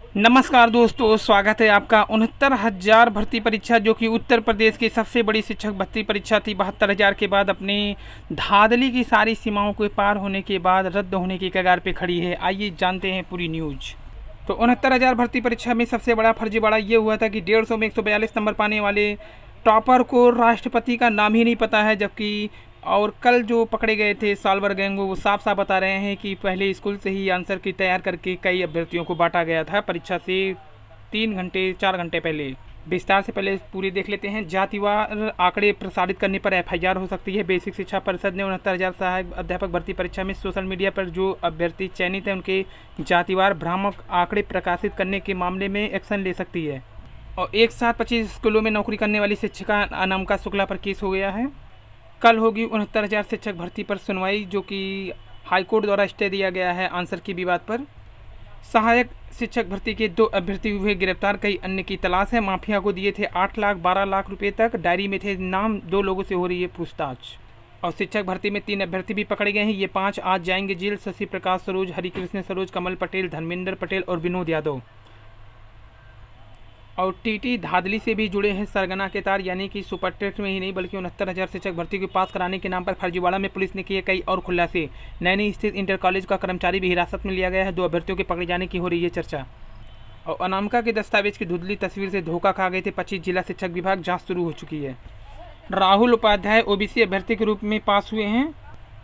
नमस्कार दोस्तों, स्वागत है आपका। 69,000 भर्ती परीक्षा जो कि उत्तर प्रदेश की सबसे बड़ी शिक्षक भर्ती परीक्षा थी, 72,000 के बाद अपनी धांधली की सारी सीमाओं को पार होने के बाद रद्द होने की कगार पे खड़ी है। आइए जानते हैं पूरी न्यूज। तो 69,000 भर्ती परीक्षा में सबसे बड़ा फर्जीवाड़ा ये हुआ था कि 150 में 142 नंबर पाने वाले टॉपर को राष्ट्रपति का नाम ही नहीं पता है, जबकि और कल जो पकड़े गए थे सालवर गैंग वो साफ साफ बता रहे हैं कि पहले स्कूल से ही आंसर की तैयार करके कई अभ्यर्थियों को बांटा गया था परीक्षा से 3 घंटे 4 घंटे पहले। विस्तार से पहले पूरी देख लेते हैं। जातिवार आंकड़े प्रसारित करने पर एफआईआर हो सकती है। बेसिक शिक्षा परिषद ने 69,000 सहायक अध्यापक भर्ती परीक्षा में सोशल मीडिया पर जो अभ्यर्थी चयनित हैं उनके जातिवार भ्रामक आंकड़े प्रकाशित करने के मामले में एक्शन ले सकती है। और एक साथ 25 स्कूलों में नौकरी करने वाली शिक्षिका अनामिका शुक्ला पर केस हो गया है। कल होगी 69,000 शिक्षक भर्ती पर सुनवाई, जो कि हाईकोर्ट द्वारा स्टे दिया गया है आंसर की विवाद पर। सहायक शिक्षक भर्ती के 2 अभ्यर्थी हुए गिरफ्तार, कई अन्य की तलाश है। माफिया को दिए थे 8 लाख 12 लाख रुपए तक, डायरी में थे नाम। 2 लोगों से हो रही है पूछताछ। और शिक्षक भर्ती में 3 अभ्यर्थी भी पकड़े गए हैं। ये 5 आज जाएंगे जेल। शशि प्रकाश सरोज, हरिकृष्ण सरोज, कमल पटेल, धर्मेंद्र पटेल और विनोद यादव। और टीटी धांधली से भी जुड़े हैं सरगना के तार, यानी कि सुपर टेट में ही नहीं बल्कि 69,000 शिक्षक भर्ती को पास कराने के नाम पर फर्जीवाड़ा में पुलिस ने किए कई और खुलासे। नैनी स्थित इंटर कॉलेज का कर्मचारी भी हिरासत में लिया गया है। 2 अभ्यर्थियों के पकड़े जाने की हो रही है चर्चा। और अनामिका के दस्तावेज की धुंधली तस्वीर से धोखा खा गए थे 25 जिला शिक्षक विभाग, जाँच शुरू हो चुकी है। राहुल उपाध्याय ओबीसी अभ्यर्थी के रूप में पास हुए हैं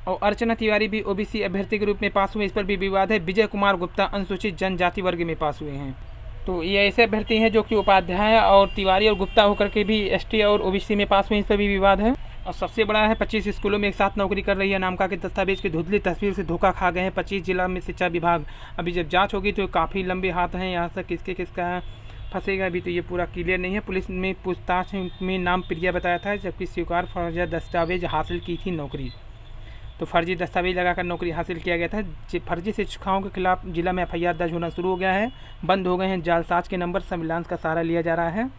और अर्चना तिवारी भी ओबीसी अभ्यर्थी के रूप में पास हुए, इस पर भी विवाद है। विजय कुमार गुप्ता अनुसूचित जनजाति वर्ग में पास हुए हैं। तो ये ऐसे अभ्यर्थी हैं जो कि उपाध्याय और तिवारी और गुप्ता होकर के भी एसटी और ओबीसी में पास हुए, इस पर भी विवाद है। और सबसे बड़ा है 25 स्कूलों में एक साथ नौकरी कर रही है अनामिका के दस्तावेज की धुंधली तस्वीर से धोखा खा गए हैं 25 जिला में शिक्षा विभाग। अभी जब जांच होगी तो काफ़ी लंबे हाथ हैं, यहाँ से किसके किसका फंसेगा अभी तो ये पूरा क्लियर नहीं है। पुलिस में पूछताछ में नाम प्रिया बताया था, जबकि स्वीकार फर्जी दस्तावेज हासिल की थी नौकरी। तो फर्जी दस्तावेज लगाकर नौकरी हासिल किया गया था। फर्जी शिक्षकों के खिलाफ जिला में एफआईआर दर्ज होना शुरू हो गया है। बंद हो गए हैं जालसाज के नंबर, संविलांस का सहारा लिया जा रहा है।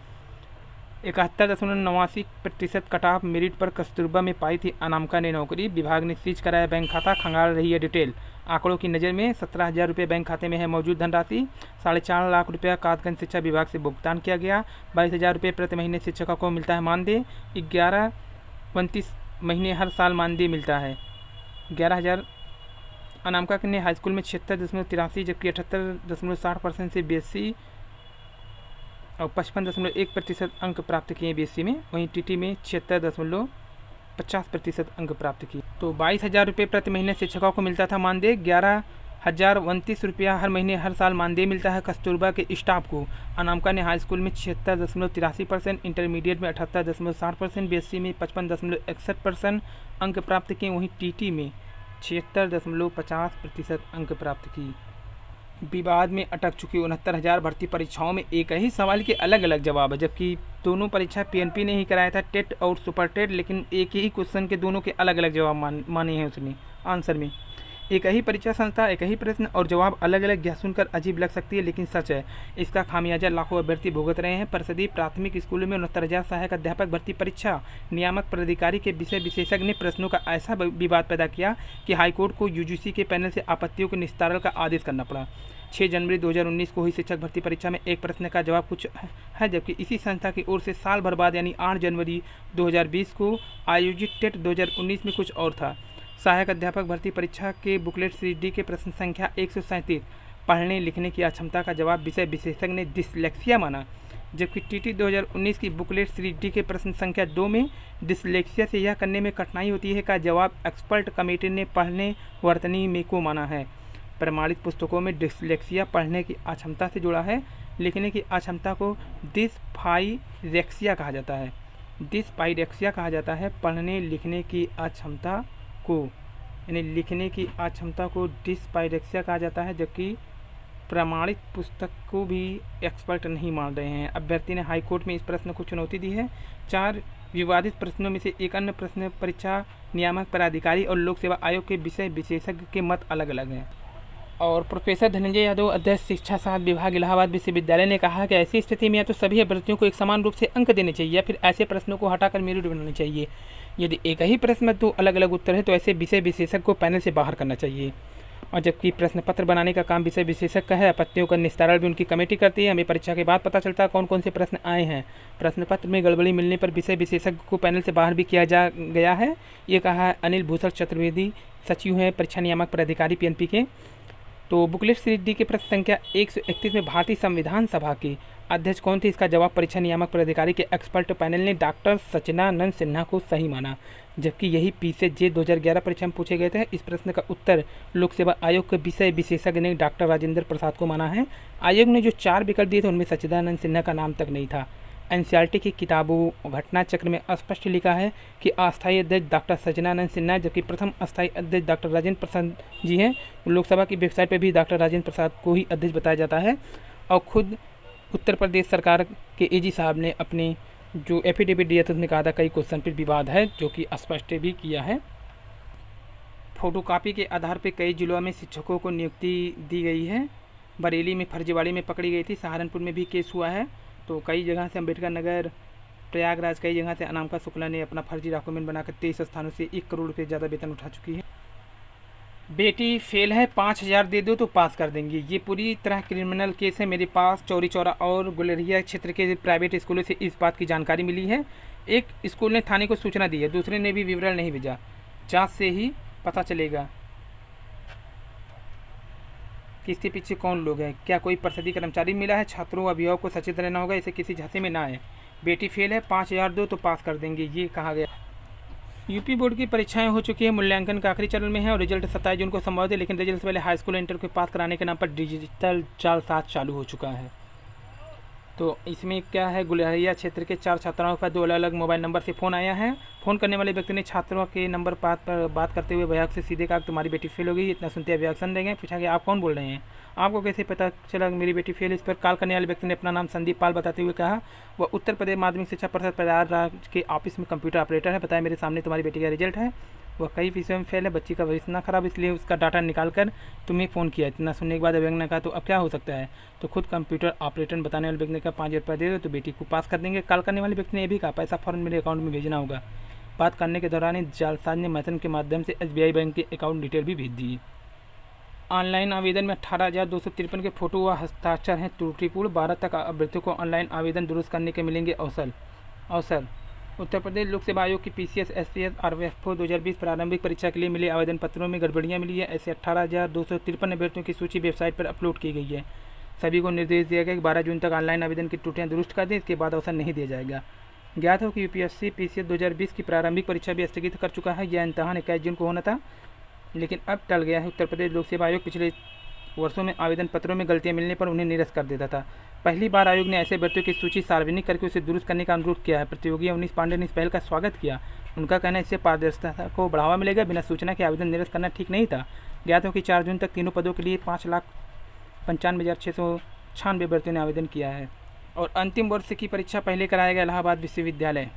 71.89% कट ऑफ मेरिट पर कस्तूरबा में पाई थी अनामिका ने नौकरी। विभाग ने सीज कराया बैंक खाता, खंगाल रही है डिटेल। आंकड़ों की नज़र में 17,000 रुपये बैंक खाते में है मौजूद धनराशि। 4.5 लाख रुपया कादगंज शिक्षा विभाग से भुगतान किया गया। 22,000 रुपये प्रति महीने शिक्षकों को मिलता है मानदेय। 11-29 महीने हर साल मानदेय मिलता है। 11,000। अनामिका ने हाई स्कूल में 76.83, जबकि 78.60% से बीएससी और 55.1% अंक प्राप्त किए बीएससी में। वहीं टीटी में 76.50% अंक प्राप्त किए। तो 22,000 रुपये प्रति महीने शिक्षकों को मिलता था मानदेय। 11,029 रुपया हर महीने हर साल मानदेय मिलता है कस्तूरबा के स्टाफ को। अनामिका ने हाई स्कूल में 76.83%, इंटरमीडिएट में 78.60%, बीएससी में 55.61% अंक प्राप्त किए। वहीं टीटी में 76.50% अंक प्राप्त की। विवाद में अटक चुकी 69,000 भर्ती परीक्षाओं में एक ही सवाल के अलग अलग जवाब है, जबकि दोनों परीक्षा पीएनपी ने ही कराया था, टेट और सुपर टेट, लेकिन एक ही क्वेश्चन के दोनों के अलग अलग जवाब माने हैं उसने आंसर में। एक ही परीक्षा संस्था, एक ही प्रश्न और जवाब अलग अलग। यह सुनकर अजीब लग सकती है लेकिन सच है। इसका खामियाजा लाखों अभ्यर्थी भुगत रहे हैं। परिषदीय प्राथमिक स्कूलों में 69,000 सहायक अध्यापक भर्ती परीक्षा नियामक प्राधिकारी के विषय विशेषज्ञ ने प्रश्नों का ऐसा विवाद पैदा किया कि हाईकोर्ट को यूजीसी के पैनल से आपत्तियों के निस्तारण का आदेश करना पड़ा। 6 जनवरी 2019 को हुई शिक्षक भर्ती परीक्षा में एक प्रश्न का जवाब कुछ है, जबकि इसी संस्था की ओर से साल भर बाद यानी 8 जनवरी 2020 को आयोजित टेट 2019 में कुछ और था। सहायक अध्यापक भर्ती परीक्षा के बुकलेट 3D के प्रश्न संख्या 137 पढ़ने लिखने की अक्षमता का जवाब विषय विशेषज्ञ ने डिसलेक्सिया माना, जबकि टीटी 2019 की बुकलेट 3D के प्रश्न संख्या 2 में डिसलेक्सिया से यह करने में कठिनाई होती है का जवाब एक्सपर्ट कमेटी ने पढ़ने वर्तनी में को माना है। प्रमाणित पुस्तकों में डिसलेक्सिया पढ़ने की अक्षमता से जुड़ा है। लिखने की अक्षमता को डिस्पाइरेक्सिया कहा जाता है। डिस्पाइरेक्सिया कहा जाता है पढ़ने लिखने की अक्षमता को, यानी लिखने की अक्षमता को डिस्पाइरेक्सिया कहा जाता है, जबकि प्रमाणित पुस्तक को भी एक्सपर्ट नहीं मान रहे हैं। अभ्यर्थी ने हाईकोर्ट में इस प्रश्न को चुनौती दी है। 4 विवादित प्रश्नों में से एक अन्य प्रश्न परीक्षा नियामक प्राधिकारी और लोक सेवा आयोग के विषय विशेषज्ञ के मत अलग अलग हैं। और प्रोफेसर धनंजय यादव, अध्यक्ष शिक्षा साध विभाग इलाहाबाद विश्वविद्यालय ने कहा कि ऐसी स्थिति में या तो सभी अभ्यर्थियों को एक समान रूप से अंक देने चाहिए या फिर ऐसे प्रश्नों को हटाकर मेरिट बनाने चाहिए। यदि एक ही प्रश्न में 2 अलग अलग उत्तर है तो ऐसे विषय विशेषज्ञ को पैनल से बाहर करना चाहिए। और जबकि प्रश्न पत्र बनाने का काम विषय विशेषज्ञ का है, आपत्तियों का निस्तारण भी उनकी कमेटी करती है। हमें परीक्षा के बाद पता चलता है कौन कौन से प्रश्न आए हैं। प्रश्न पत्र में गड़बड़ी मिलने पर विषय विशेषज्ञ को पैनल से बाहर भी किया जा गया है। ये कहा है अनिल भूषण चतुर्वेदी, सचिव हैं परीक्षा नियामक प्राधिकारी पीएनपी के। तो बुकलेट सीरीज डी के प्रश्न संख्या 131 में भारतीय संविधान सभा की अध्यक्ष कौन थी, इसका जवाब परीक्षा नियामक प्राधिकारी के एक्सपर्ट पैनल ने डॉक्टर सच्चिदानंद सिन्हा को सही माना। जबकि यही पीसीजे 2011 परीक्षा में पूछे गए थे। इस प्रश्न का उत्तर लोक सेवा आयोग के विषय विशेषज्ञ ने डॉक्टर राजेंद्र प्रसाद को माना है। आयोग ने जो 4 विकल्प दिए थे उनमें सच्चिदानंद सिन्हा का नाम तक नहीं था। एनसीईआरटी की किताबों घटना चक्र में स्पष्ट लिखा है कि अस्थायी अध्यक्ष डॉक्टर सच्चिदानंद सिन्हा, जबकि प्रथम अस्थायी अध्यक्ष डॉक्टर राजेंद्र प्रसाद जी हैं। लोकसभा की वेबसाइट पर भी डॉक्टर राजेंद्र प्रसाद को ही अध्यक्ष बताया जाता है। और खुद उत्तर प्रदेश सरकार के एजी साहब ने अपने जो एफिडेविट दिया था उसमें कहा था कई क्वेश्चन पर विवाद है, जो कि स्पष्ट भी किया है। फोटोकॉपी के आधार पर कई जिलों में शिक्षकों को नियुक्ति दी गई है। बरेली में फर्जीवाड़ी में पकड़ी गई थी, सहारनपुर में भी केस हुआ है। तो कई जगह से अम्बेडकर नगर, प्रयागराज, कई जगह से अनामिका शुक्ला ने अपना फर्जी डॉक्यूमेंट बनाकर 23 स्थानों से 1 करोड़ रुपये ज़्यादा वेतन उठा चुकी है। बेटी फेल है, 5,000 दे दो तो पास कर देंगे। ये पूरी तरह क्रिमिनल केस है। मेरे पास चौरी चौरा और गुलेरिया क्षेत्र के प्राइवेट स्कूलों से इस बात की जानकारी मिली है। एक स्कूल ने थाने को सूचना दी है, दूसरे ने भी विवरण नहीं भेजा। जाँच से ही पता चलेगा कि इसके पीछे कौन लोग हैं। क्या कोई परिषदीय कर्मचारी मिला है? छात्रों अभिभावक को सचेत रहना होगा, इसे किसी झांसे में ना आए। बेटी फेल है, 5,000 दो तो पास कर देंगे, ये कहा गया। यूपी बोर्ड की परीक्षाएं हो चुकी है, मूल्यांकन का आखिरी चरण में है और रिजल्ट 27 जून को संभव है। लेकिन रिजल्ट से पहले हाई स्कूल इंटर को पास कराने के नाम पर डिजिटल जालसाज चालू हो चुका है। तो इसमें क्या है, गुलरिया क्षेत्र के 4 छात्राओं का 2 अलग अलग मोबाइल नंबर से फ़ोन आया है। फ़ोन करने वाले व्यक्ति ने छात्रों के नंबर पर बात करते हुए अभिभावक से सीधे कहा तुम्हारी बेटी फेल हो गई। इतना सुनते अभिभावक सन देंगे। पूछा कि आप कौन बोल रहे हैं, आपको कैसे पता चला मेरी बेटी फेल। इस पर कॉल करने वाले व्यक्ति ने अपना नाम संदीप पाल बताते हुए कहा वह उत्तर प्रदेश माध्यमिक शिक्षा परिषद प्रयागराज के ऑफिस में कंप्यूटर ऑपरेटर है। बताया मेरे सामने तुम्हारी बेटी का रिजल्ट है, वह कई विषयों में फेल है, बच्ची का भविष्य ना खराब, इसलिए उसका डाटा निकाल कर तुम्हें फ़ोन किया। इतना सुनने के बाद अभिभावक ने कहा तो अब क्या हो सकता है। तो खुद कंप्यूटर ऑपरेटर बताने वाले व्यक्ति ने कहा 5,000 रुपये दे दो तो बेटी को पास कर देंगे। कॉल करने वाले व्यक्ति ने यह भी कहा पैसा फ़ौरन मेरे अकाउंट में भेजना होगा। बात करने के दौरान ही जालसाज ने मैसेज के माध्यम से SBI बैंक के अकाउंट डिटेल भी भेज दी। ऑनलाइन आवेदन में 18,253 के फोटो व हस्ताक्षर हैं त्रुटिपूर्ण। 12 तक अभ्यर्थियों को ऑनलाइन आवेदन दुरुस्त करने के मिलेंगे अवसर। उत्तर प्रदेश लोक सेवा आयोग की PCS, SCS और WFO 2020 प्रारंभिक परीक्षा के लिए मिले आवेदन पत्रों में गड़बड़ियां मिली है। ऐसे 18,253 अभ्यर्थियों की सूची वेबसाइट पर अपलोड की गई है। सभी को निर्देश दिया गया कि 12 जून तक ऑनलाइन आवेदन की त्रुटियां दुरुस्त कर दें, इसके बाद अवसर नहीं दिया जाएगा। ज्ञात हो कि UPSC PCS 2020 की प्रारंभिक परीक्षा भी स्थगित कर चुका है। यह इम्तहान 21 जून को होना था, लेकिन अब टल गया है। उत्तर प्रदेश लोक सेवा आयोग पिछले वर्षों में आवेदन पत्रों में गलतियां मिलने पर उन्हें निरस्त कर देता था। पहली बार आयोग ने ऐसे अभ्यर्थियों की सूची सार्वजनिक करके उसे दुरुस्त करने का अनुरोध किया है। प्रतियोगी अवनीश पांडे ने इस पहल का स्वागत किया। उनका कहना है इससे पारदर्शिता को बढ़ावा मिलेगा। बिना सूचना के आवेदन निरस्त करना ठीक नहीं था। ज्ञात हो कि 4 जून तक तीनों पदों के लिए 5,95,696 अभ्यर्थियों ने आवेदन किया है। और अंतिम वर्ष की परीक्षा पहले कराया गया इलाहाबाद विश्वविद्यालय।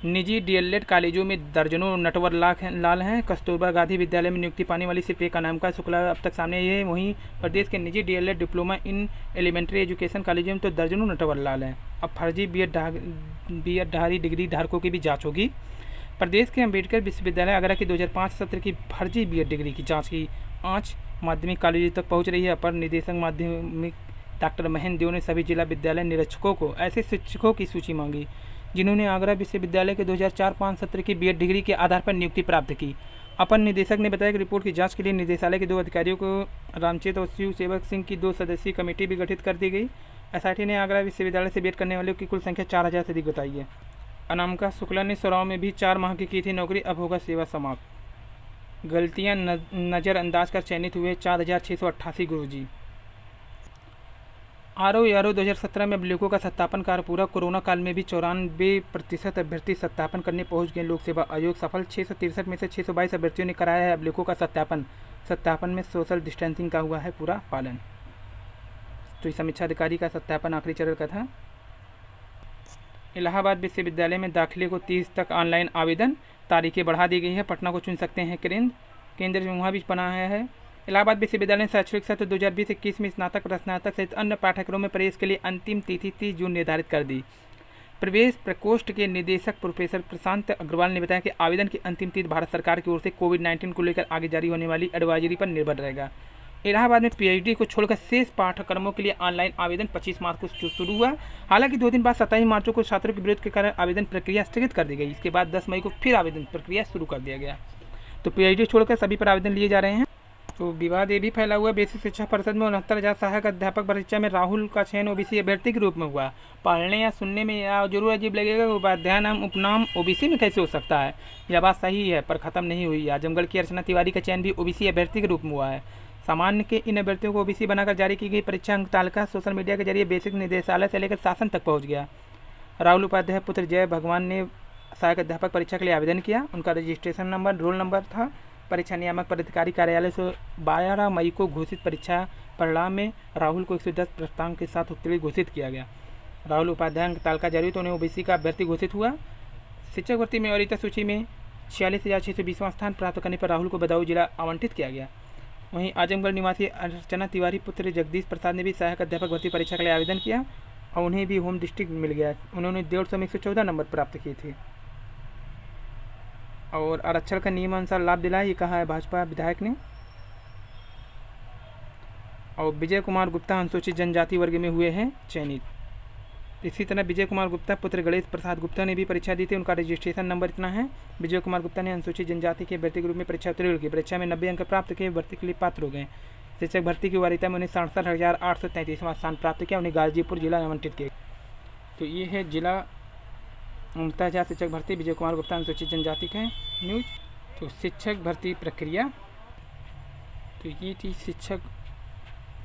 निजी DLED कॉलेजों में दर्जनों नटवर लाल हैं। कस्तूरबा गांधी विद्यालय में नियुक्ति पाने वाली सिर्फ एक अनामिका शुक्ला अब तक सामने आई है। वहीं प्रदेश के निजी DLED diploma in elementary education कॉलेजों में तो दर्जनों नटवर लाल हैं। अब फर्जी बीएड डिग्री धारकों की भी जाँच होगी। प्रदेश के अम्बेडकर विश्वविद्यालय आगरा की 2005 सत्र की फर्जी BEd डिग्री की जाँच की आँच माध्यमिक कॉलेज तक पहुँच रही है। अपर निदेशक माध्यमिक डॉक्टर महेंद्र देव ने सभी जिला विद्यालय निरीक्षकों को ऐसे शिक्षकों की सूची मांगी जिन्होंने आगरा विश्वविद्यालय के 2004-05 सत्र की BEd डिग्री के आधार पर नियुक्ति प्राप्त की। अपर निदेशक ने बताया कि रिपोर्ट की जांच के लिए निदेशालय के 2 अधिकारियों को रामचेत और शिव सेवक सिंह की 2 सदस्यीय कमेटी भी गठित कर दी गई। SIT ने आगरा विश्वविद्यालय से BEd करने वालों की कुल संख्या 4,000 से अधिक बताई है। अनामिका शुक्ला ने सराव में भी 4 माह की थी नौकरी, अब होगा सेवा समाप्त। गलतियाँ नज़रअंदाज कर चयनित हुए 4,688 गुरुजी। RO 2017 में अभिलेखों का सत्यापन कार्य पूरा। कोरोना काल में भी 94% अभ्यर्थी सत्यापन करने पहुंच गए। लोक सेवा आयोग सफल। 663 में से 622 अभ्यर्थियों ने कराया है अभिलेखों का सत्यापन में सोशल डिस्टेंसिंग का हुआ है पूरा पालन। तो समीक्षा अधिकारी का सत्यापन आखिरी चरण का था। इलाहाबाद विश्वविद्यालय में दाखिले को 30 तक ऑनलाइन आवेदन, तारीखें बढ़ा दी गई है। पटना को चुन सकते हैं केंद्र वहाँ भी बनाया है। इलाहाबाद विश्वविद्यालय ने शैक्षणिक सत्र 2020-21 में स्नातक, स्नातक सहित अन्य पाठ्यक्रमों में प्रवेश के लिए अंतिम तिथि 30 जून निर्धारित कर दी। प्रवेश प्रकोष्ठ के निदेशक प्रोफेसर प्रशांत अग्रवाल ने बताया कि आवेदन की अंतिम तिथि भारत सरकार की ओर से कोविड-19 को लेकर आगे जारी होने वाली एडवाइजरी पर निर्भर रहेगा। इलाहाबाद में पीएचडी को छोड़कर शेष पाठ्यक्रमों के लिए ऑनलाइन आवेदन 25 मार्च को शुरू हुआ। हालांकि 2 दिन बाद 27 मार्च को छात्रों के विरोध के कारण आवेदन प्रक्रिया स्थगित कर दी गई। इसके बाद 10 मई को फिर आवेदन प्रक्रिया शुरू कर दिया गया। तो पीएचडी छोड़कर सभी पर आवेदन लिए जा रहे हैं। तो विवाद ये भी फैला हुआ, बेसिक शिक्षा परिषद में 69,000 सहायक अध्यापक परीक्षा में राहुल का चयन ओबीसी अभ्यर्थी के रूप में हुआ। पढ़ने या सुनने में या जरूर अजीब लगेगा कि उपाध्याय नाम उपनाम ओबीसी में कैसे हो सकता है। यह बात सही है, पर ख़त्म नहीं हुई। आजमगढ़ की अर्चना तिवारी का चयन भी ओबीसी अभ्यर्थी के रूप में हुआ है। सामान्य के इन अभ्यर्थियों को ओबीसी बनाकर जारी की गई परीक्षा अंक तालिका सोशल मीडिया के जरिए बेसिक निदेशालय से लेकर शासन तक पहुँच गया। राहुल उपाध्याय पुत्र जय भगवान ने सहायक अध्यापक परीक्षा के लिए आवेदन किया। उनका रजिस्ट्रेशन नंबर रोल नंबर था। परीक्षा नियामक पदाधिकारी कार्यालय से 12 मई को घोषित परीक्षा परिणाम में राहुल को 110 प्राप्तांक के साथ उत्तीर्ण घोषित किया गया। राहुल उपाध्याय अंक तालिका जारी हुई तो उन्हें ओबीसी का अभ्यर्थी घोषित हुआ। शिक्षक भर्ती में वरीयता सूची में 46,620वां स्थान प्राप्त करने पर राहुल को बदायूं जिला आवंटित किया गया। वहीं आजमगढ़ निवासी अर्चना तिवारी पुत्र जगदीश प्रसाद ने भी सहायक अध्यापक भर्ती परीक्षा के लिए आवेदन किया और उन्हें भी होम डिस्ट्रिक्ट मिल गया। उन्होंने 150 में 114 नंबर प्राप्त किए थे और आरक्षण का नियमानुसार लाभ दिलाया, ये कहा है भाजपा विधायक ने। और विजय कुमार गुप्ता अनुसूचित जनजाति वर्ग में हुए हैं चयनित। इसी तरह विजय कुमार गुप्ता पुत्र गणेश प्रसाद गुप्ता ने भी परीक्षा दी थी। उनका रजिस्ट्रेशन नंबर इतना है। विजय कुमार गुप्ता ने अनुसूचित जनजाति के अभ्यर्थी के रूप में परीक्षा उत्तीर्ण की। परीक्षा में 90 अंक प्राप्त किए, भर्ती के लिए पात्र हो गए। शिक्षक भर्ती की वरीयता में उन्हें 67,833वां स्थान प्राप्त किया। उन्हें गाजीपुर जिला आवंटित किया। तो ये है जिला 69,000 शिक्षक भर्ती, विजय कुमार गुप्ता अनुसूचित जनजाति का न्यूज। तो शिक्षक भर्ती प्रक्रिया, तो ये थी शिक्षक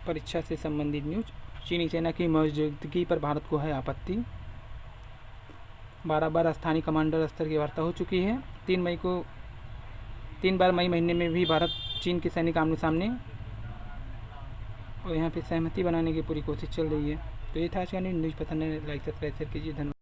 परीक्षा से संबंधित न्यूज। चीनी सेना की मौजूदगी पर भारत को है आपत्ति। 12 बार स्थानीय कमांडर स्तर की वार्ता हो चुकी है। 3 बार मई महीने में भी भारत चीन के सैनिक आमने सामने, और यहाँ पे सहमति बनाने की पूरी कोशिश चल रही है। तो ये था आज का न्यूज। पसंद है लाइक सब्सक्राइब शेयर कीजिए। धन्यवाद।